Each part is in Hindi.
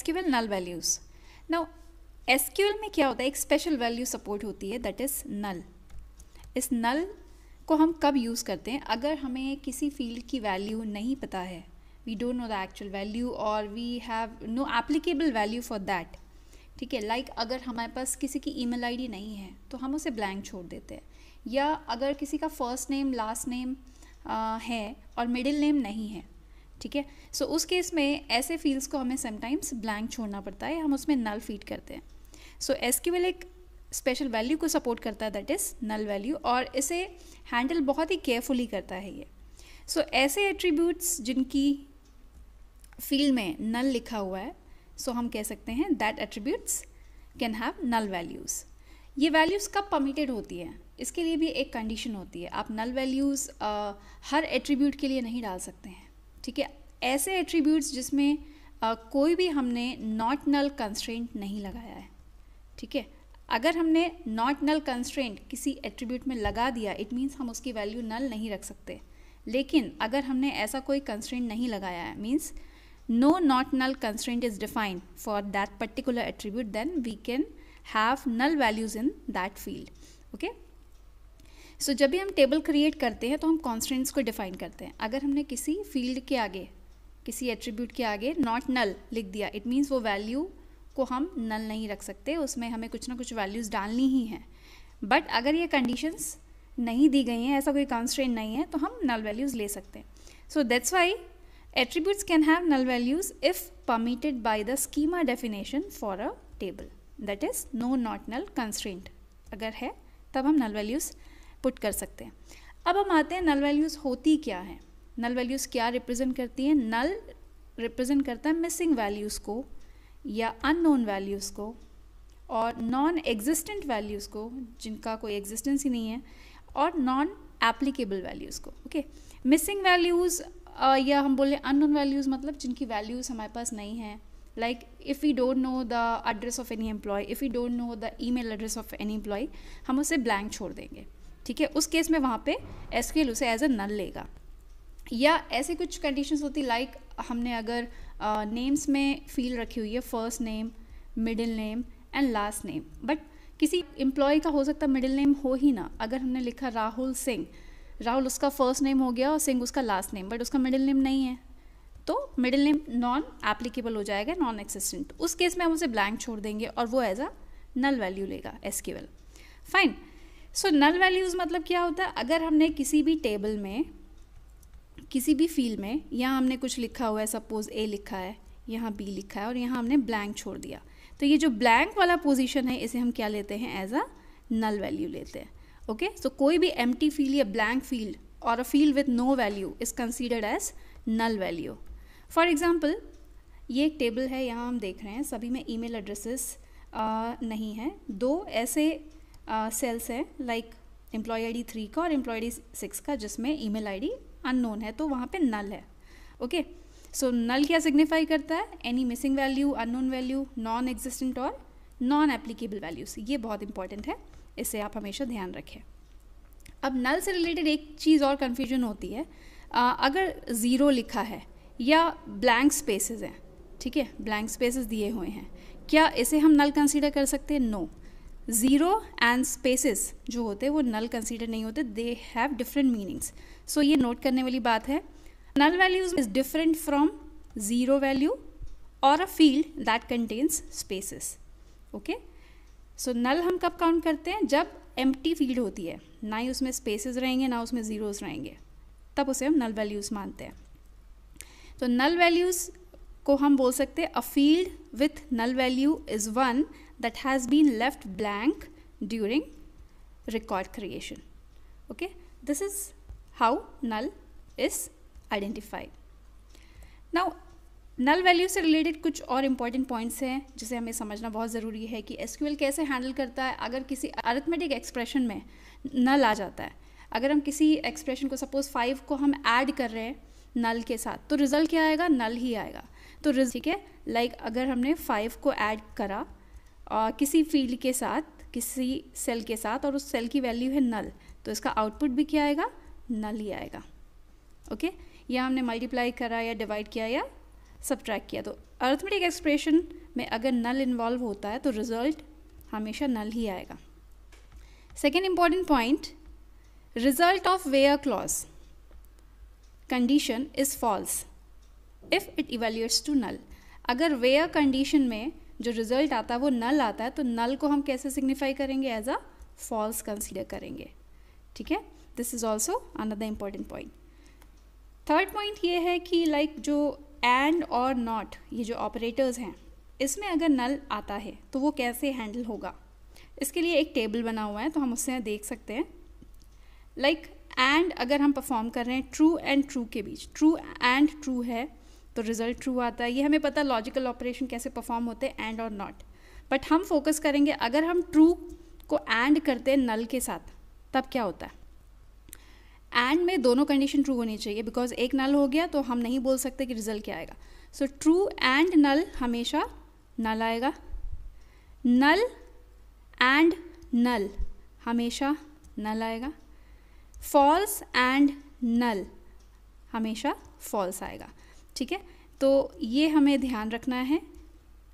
SQL null values. Now SQL में क्या होता है, एक स्पेशल वैल्यू सपोर्ट होती है, दैट इज़ नल. इस नल को हम कब यूज़ करते हैं? अगर हमें किसी फील्ड की वैल्यू नहीं पता है, we don't know the actual value और we have no applicable value for that. ठीक है, लाइक अगर हमारे पास किसी की ईमेल आईडी नहीं है तो हम उसे ब्लैंक छोड़ देते हैं, या अगर किसी का फर्स्ट नेम लास्ट नेम है और मिडिल नेम नहीं है. ठीक है, सो उस केस में ऐसे फील्ड्स को हमें समटाइम्स ब्लैंक छोड़ना पड़ता है, हम उसमें नल फीड करते हैं. सो SQL एक स्पेशल वैल्यू को सपोर्ट करता है, दैट इज़ नल वैल्यू, और इसे हैंडल बहुत ही केयरफुली करता है ये. सो ऐसे एट्रीब्यूट्स जिनकी फील्ड में नल लिखा हुआ है, सो हम कह सकते हैं that attributes can have null values. ये वैल्यूज़ कब परमिटेड होती हैं, इसके लिए भी एक कंडीशन होती है. आप नल वैल्यूज़ हर एट्रीब्यूट के लिए नहीं डाल सकते हैं. ठीक है, ऐसे एट्रीब्यूट्स जिसमें कोई भी हमने नॉट नल कंस्ट्रेंट नहीं लगाया है. ठीक है, अगर हमने नॉट नल कंस्ट्रेंट किसी एट्रीब्यूट में लगा दिया, इट मीन्स हम उसकी वैल्यू नल नहीं रख सकते. लेकिन अगर हमने ऐसा कोई कंस्ट्रेंट नहीं लगाया है, means no not null constraint is defined for that particular attribute, then we can have null values in that field. Okay, so जब भी हम टेबल क्रिएट करते हैं तो हम कॉन्स्टेंट्स को डिफाइन करते हैं. अगर हमने किसी फील्ड के आगे, किसी एट्रीब्यूट के आगे नॉट नल लिख दिया, इट मीन्स वो वैल्यू को हम नल नहीं रख सकते, उसमें हमें कुछ ना कुछ वैल्यूज़ डालनी ही हैं. बट अगर ये कंडीशंस नहीं दी गई हैं, ऐसा कोई कंस्ट्रेंट नहीं है, तो हम नल वैल्यूज़ ले सकते हैं. So that's why attributes can have null values if permitted by the schema definition for a table, that is no not null constraint. अगर है तब हम नल वैल्यूज़ पुट कर सकते हैं. अब हम आते हैं नल वैल्यूज़ होती क्या हैं. नल वैल्यूज़ क्या रिप्रेजेंट करती हैं? नल रिप्रेजेंट करता है मिसिंग वैल्यूज़ को या अननोन वैल्यूज़ को और नॉन एग्जिस्टेंट वैल्यूज़ को, जिनका कोई एग्जिस्टेंस ही नहीं है, और नॉन एप्लीकेबल वैल्यूज़ को. ओके, मिसिंग वैल्यूज़ या हम बोले अननोन वैल्यूज़, मतलब जिनकी वैल्यूज़ हमारे पास नहीं है. Like if we don't know the address of any employee, if we don't know the email address of any employee, हम उसे ब्लैंक छोड़ देंगे. ठीक है, उस केस में वहाँ पे SQL उसे एज अ नल लेगा. या ऐसे कुछ कंडीशंस होती, लाइक हमने अगर नेम्स में फील्ड रखी हुई है, first name, middle name and last name, but किसी एम्प्लॉय का हो सकता है मिडिल नेम हो ही ना. अगर हमने लिखा राहुल सिंह, राहुल उसका फर्स्ट नेम हो गया और सिंह उसका लास्ट नेम, बट उसका मिडिल नेम नहीं है, तो मिडिल नेम नॉन एप्लीकेबल हो जाएगा, नॉन एक्सिस्टेंट. उस केस में हम उसे ब्लैंक छोड़ देंगे और वो एज अ नल वैल्यू लेगा SQL. फाइन. सो नल वैल्यूज़ मतलब क्या होता है? अगर हमने किसी भी टेबल में, किसी भी फील्ड में, यहाँ हमने कुछ लिखा हुआ है, सपोज A लिखा है, यहाँ B लिखा है और यहाँ हमने ब्लैंक छोड़ दिया, तो ये जो ब्लैंक वाला पोजीशन है इसे हम क्या लेते हैं? एज अ नल वैल्यू लेते हैं. ओके, सो कोई भी एम्प्टी फील्ड या ब्लैंक फील्ड और a field with no value is considered as null value. For example, ये एक टेबल है, यहाँ हम देख रहे हैं सभी में ईमेल एड्रेसेस नहीं है. दो ऐसे सेल्स हैं, लाइक एम्प्लॉय ID 3 का और एम्प्लॉय ID 6 का, जिसमें ईमेल ID अननोन है, तो वहाँ पे नल है. ओके, सो नल क्या सिग्निफाई करता है? Any missing value, unknown value, non existent और नॉन एप्लीकेबल वैल्यूज़. ये बहुत इंपॉर्टेंट है, इसे आप हमेशा ध्यान रखें. अब नल से रिलेटेड एक चीज़ और कन्फ्यूजन होती है, अगर ज़ीरो लिखा है या ब्लैंक स्पेसेस हैं. ठीक है, ब्लैंक स्पेसेस दिए हुए हैं, क्या इसे हम नल कंसीडर कर सकते हैं? नो. ज़ीरो एंड स्पेसेस जो होते हैं वो नल कंसीडर नहीं होते, they have different meanings. So ये नोट करने वाली बात है. Null values is different from zero value और a field that contains spaces. Okay, so null हम कब काउंट करते हैं? जब एम्प्टी फील्ड होती है, ना ही उसमें स्पेसेस रहेंगे ना उसमें ज़ीरोज़ रहेंगे, तब उसे हम नल वैल्यूज़ मानते हैं. तो नल वैल्यूज़ को हम बोल सकते हैं a field with null value is one that has been left blank during record creation. Okay, this is how null is identified. Now null value से related कुछ और important points हैं जिसे हमें समझना बहुत ज़रूरी है कि SQL कैसे हैंडल करता है अगर किसी arithmetic expression में null आ जाता है. अगर हम किसी expression को suppose 5 को हम add कर रहे हैं null के साथ, तो result क्या आएगा? null ही आएगा. तो ठीक है, like अगर हमने 5 को add करा किसी फील्ड के साथ, किसी सेल के साथ, और उस सेल की वैल्यू है नल, तो इसका आउटपुट भी क्या आएगा? नल ही आएगा. ओके, या हमने मल्टीप्लाई करा या डिवाइड किया या सब्ट्रैक्ट किया। तो अर्थमेटिक एक्सप्रेशन में अगर नल इन्वॉल्व होता है तो रिजल्ट हमेशा नल ही आएगा। Second important point, result of where clause condition is false if it evaluates to null. अगर वेयर कंडीशन में जो रिजल्ट आता है वो नल आता है तो नल को हम कैसे सिग्निफाई करेंगे, एज अ फॉल्स कंसीडर करेंगे। ठीक है, this is also another important point. Third point ये है कि लाइक जो एंड और नॉट, ये जो ऑपरेटर्स हैं, इसमें अगर नल आता है तो वो कैसे हैंडल होगा। इसके लिए एक टेबल बना हुआ है तो हम उससे देख सकते हैं। लाइक एंड अगर हम परफॉर्म कर रहे हैं ट्रू एंड ट्रू के बीच, ट्रू एंड ट्रू है तो रिजल्ट ट्रू आता है। ये हमें पता लॉजिकल ऑपरेशन कैसे परफॉर्म होते हैं, एंड और नॉट। बट हम फोकस करेंगे अगर हम ट्रू को एंड करते हैं नल के साथ तब क्या होता है। एंड में दोनों कंडीशन ट्रू होनी चाहिए, बिकॉज एक नल हो गया तो हम नहीं बोल सकते कि रिजल्ट क्या आएगा। सो ट्रू एंड नल हमेशा नल आएगा, नल एंड नल हमेशा नल आएगा, फॉल्स एंड नल हमेशा फॉल्स आएगा। ठीक है, तो ये हमें ध्यान रखना है।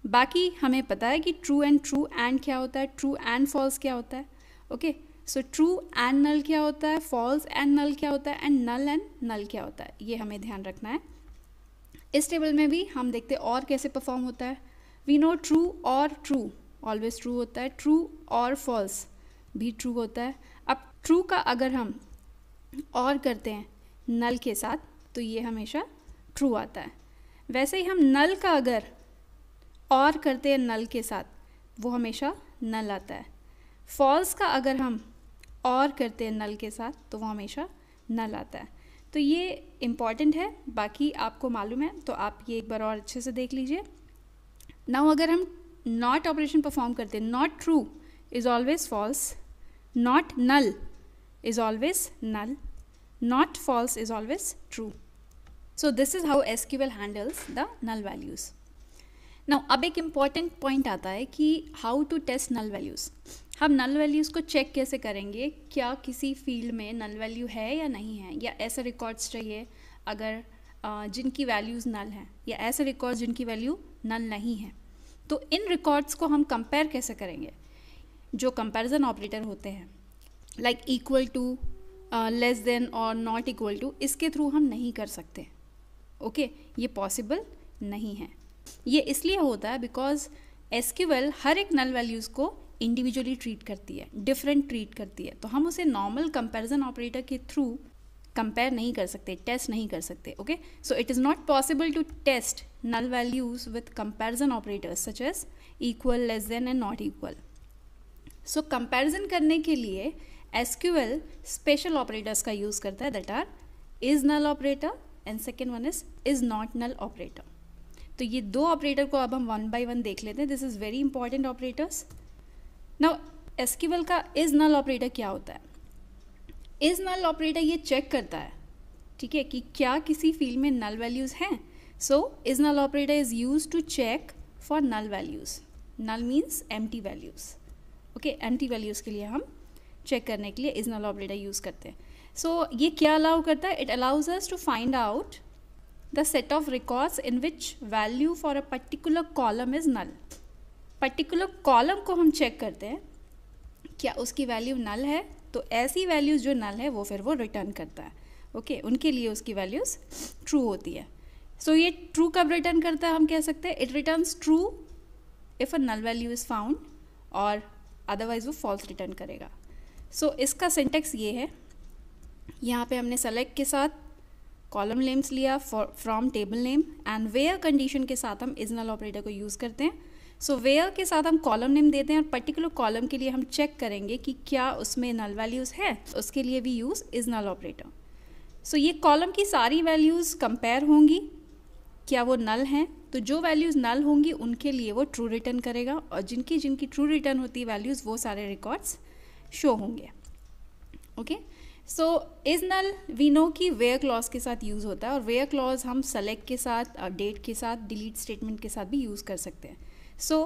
बाकी हमें पता है कि ट्रू एंड क्या होता है, ट्रू एंड फॉल्स क्या होता है। Okay, so true and null क्या होता है, फॉल्स एंड नल क्या होता है, एंड नल क्या होता है, ये हमें ध्यान रखना है। इस टेबल में भी हम देखते हैं और कैसे परफॉर्म होता है। वी नो ट्रू और ट्रू ऑलवेज ट्रू होता है, ट्रू और फॉल्स भी ट्रू होता है। अब ट्रू का अगर हम और करते हैं नल के साथ तो ये हमेशा ट्रू आता है। वैसे ही हम नल का अगर और करते हैं नल के साथ वो हमेशा नल आता है। फॉल्स का अगर हम और करते हैं नल के साथ तो वो हमेशा नल आता है। तो ये इम्पॉर्टेंट है, बाकी आपको मालूम है तो आप ये एक बार और अच्छे से देख लीजिए। नाउ अगर हम नॉट ऑपरेशन परफॉर्म करते हैं, not true is always false, not null is always null, not false is always true. So this is how SQL handles the null values. Now अब एक important point आता है कि how to test null values. हम null values को check कैसे करेंगे, क्या किसी field में null value है या नहीं है, या ऐसे records चाहिए अगर जिनकी values null हैं, या ऐसे records जिनकी value null नहीं है। तो इन records को हम compare कैसे करेंगे। जो comparison operator होते हैं like equal to, less than और not equal to, इसके थ्रू हम नहीं कर सकते। ओके, ये पॉसिबल नहीं है। ये इसलिए होता है बिकॉज एसक्यूएल हर एक नल वैल्यूज़ को इंडिविजुअली ट्रीट करती है, डिफरेंट ट्रीट करती है। तो हम उसे नॉर्मल कंपैरिजन ऑपरेटर के थ्रू कंपेयर नहीं कर सकते, टेस्ट नहीं कर सकते। Okay, so it is not possible to test null values with comparison operators such as equal, less than and not equal. So comparison करने के लिए एसक्यूएल स्पेशल ऑपरेटर्स का यूज़ करता है, that are is null operator and second one is not null operator. तो ये दो ऑपरेटर को अब हम वन बाय वन देख लेते हैं। This is very important operators. Now SQL का इज नल ऑपरेटर क्या होता है। इज नल ऑपरेटर ये चेक करता है, ठीक है, कि क्या किसी फील्ड में नल वैल्यूज़ हैं। So is null operator is use to check for null values. Null means empty values. Okay, empty values के लिए हम चेक करने के लिए इज नल ऑपरेटर यूज़ करते हैं। सो ये क्या अलाउ करता है, it allows us to find out the set of records in which value for a particular column is null. Particular column को हम चेक करते हैं क्या उसकी वैल्यू नल है, तो ऐसी वैल्यूज़ जो नल है वो फिर वो रिटर्न करता है। ओके, उनके लिए उसकी वैल्यूज़ ट्रू होती है। सो ये ट्रू कब रिटर्न करता है, हम कह सकते हैं it returns true if a null value is found, और अदरवाइज वो फॉल्स रिटर्न करेगा। सो इसका सिंटेक्स ये है, यहाँ पे हमने सेलेक्ट के साथ कॉलम नेम्स लिया from table name, and where condition के साथ हम इज नल ऑपरेटर को यूज़ करते हैं। सो वेयर के साथ हम कॉलम नेम देते हैं और पर्टिकुलर कॉलम के लिए हम चेक करेंगे कि क्या उसमें नल वैल्यूज़ है, उसके लिए भी यूज़ इज नल ऑपरेटर। सो ये कॉलम की सारी वैल्यूज़ कंपेयर होंगी, क्या वो नल हैं, तो जो वैल्यूज़ नल होंगी उनके लिए वो ट्रू रिटर्न करेगा, और जिनकी जिनकी ट्रू रिटर्न होती है वैल्यूज़ वो सारे रिकॉर्ड्स शो होंगे। Okay, so is null we know कि वेयर क्लॉज के साथ यूज़ होता है, और वेयर क्लॉज हम सेलेक्ट के साथ, डेट के साथ, डिलीट स्टेटमेंट के साथ भी यूज़ कर सकते हैं। So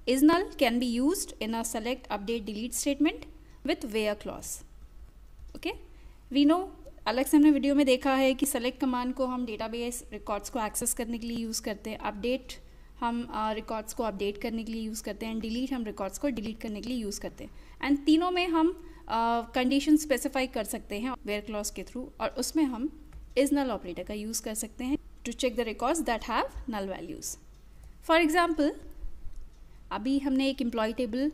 is null can be used in a select, update, delete statement with where clause. Okay, we know अलग से हमने वीडियो में देखा है कि सेलेक्ट कमांड को हम डेटाबेस रिकॉर्ड्स को एक्सेस करने के लिए यूज़ करते हैं, अपडेट हम रिकॉर्ड्स को अपडेट करने के लिए यूज़ करते हैं, एंड डिलीट हम रिकॉर्ड्स को डिलीट करने के लिए यूज़ करते हैं। एंड तीनों में हम कंडीशन स्पेसिफाई कर सकते हैं वेयर क्लॉज के थ्रू, और उसमें हम इज नल ऑपरेटर का यूज़ कर सकते हैं to check the records that have null values. For example, अभी हमने एक एम्प्लॉय टेबल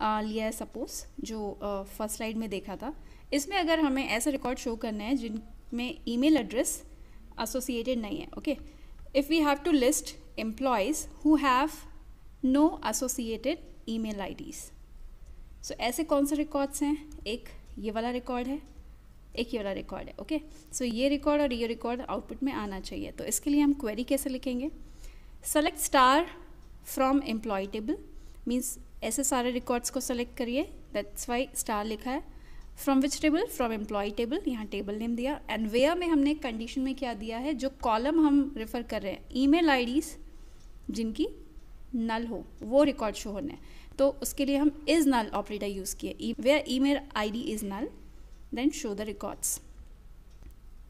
लिया है सपोज, जो फर्स्ट स्लाइड में देखा था। इसमें अगर हमें ऐसा रिकॉर्ड शो करना है जिनमें ईमेल एड्रेस एसोसिएटेड नहीं है, okay, if we have to list employees who have no associated email IDs. So ऐसे कौन से रिकॉर्ड्स हैं? एक ये वाला रिकॉर्ड है, एक ये वाला रिकॉर्ड है, ओके। सो ये रिकॉर्ड और ये रिकॉर्ड आउटपुट में आना चाहिए। तो इसके लिए हम क्वेरी कैसे लिखेंगे? Select star from employ table, means ऐसे सारे रिकॉर्ड्स को सेलेक्ट करिए, दैट्स वाई स्टार लिखा है। From which table? From employ table, यहाँ टेबल नेम दिया। एंड वेयर में हमने कंडीशन में क्या दिया है, जो कॉलम हम रेफर कर रहे हैं, ईमेल आईडीज़ जिनकी नल हो वो रिकॉर्ड शो होने हैं। तो उसके लिए हम इज नल ऑपरेटर यूज़ किए, where email ID is null then show the records.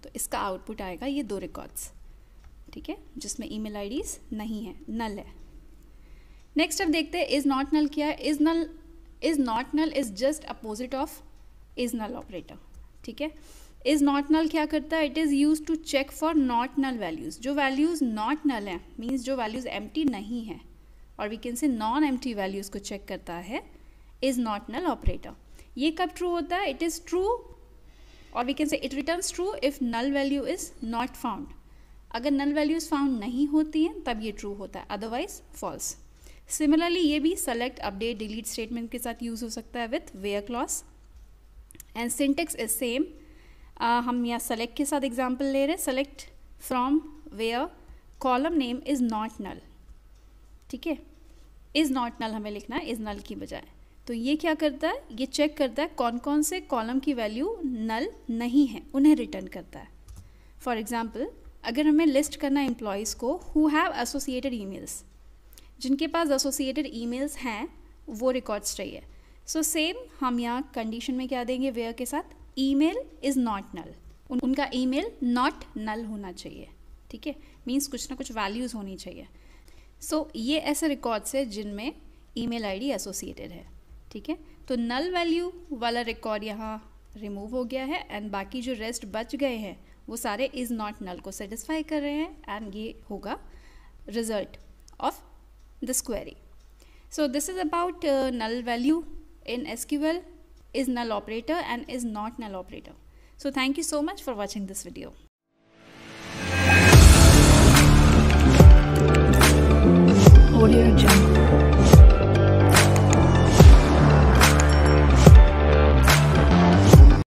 तो इसका आउटपुट आएगा ये 2 रिकॉर्ड्स, ठीक है, जिसमें ईमेल आईडीज़ नहीं है, नल है। नेक्स्ट अब देखते हैं इज नॉट नल क्या है। Is not null is just opposite of is null operator, ठीक है। इज नॉट नल क्या करता है? It is use to check for not null values. जो वैल्यूज़ नॉट नल हैं, मीन्स जो वैल्यूज़ एम्प्टी नहीं है, और we can say non empty values को चेक करता है इज नॉट नल ऑपरेटर। ये कब ट्रू होता है? इट इज़ ट्रू, और we can say it returns true if null value is not found. अगर नल वैल्यूज़ फाउंड नहीं होती हैं तब ये ट्रू होता है, अदरवाइज फॉल्स। सिमिलरली ये भी सेलेक्ट, अपडेट, डिलीट स्टेटमेंट के साथ यूज़ हो सकता है with where clause. And syntax is same. हम यहाँ सेलेक्ट के साथ एग्जाम्पल ले रहे हैं, select from where column name is not null, ठीक है। इज़ नॉट नल हमें लिखना है इज़ नल की बजाय। तो ये क्या करता है? ये चेक करता है कौन कौन से कॉलम की वैल्यू नल नहीं है, उन्हें रिटर्न करता है। फॉर एग्जाम्पल, अगर हमें लिस्ट करना है एम्प्लॉयज़ को हु हैव एसोसिएटेड ईमेल्स, जिनके पास एसोसिएटेड ईमेल्स हैं वो रिकॉर्ड्स चाहिए। सो सेम हम यहाँ कंडीशन में क्या देंगे वेयर के साथ? ईमेल इज़ नॉट नल, उनका ईमेल नॉट नल होना चाहिए, ठीक है, मीन्स कुछ ना कुछ वैल्यूज़ होनी चाहिए। सो ये ऐसे रिकॉर्ड्स है जिनमें ईमेल आईडी एसोसिएटेड है, ठीक है। तो नल वैल्यू वाला रिकॉर्ड यहाँ रिमूव हो गया है, एंड बाकी जो रेस्ट बच गए हैं वो सारे इज़ नॉट नल को सेटिस्फाई कर रहे हैं, एंड ये होगा result of this query. So this is about null value in SQL, is null operator and is not null operator. So thank you so much for watching this video.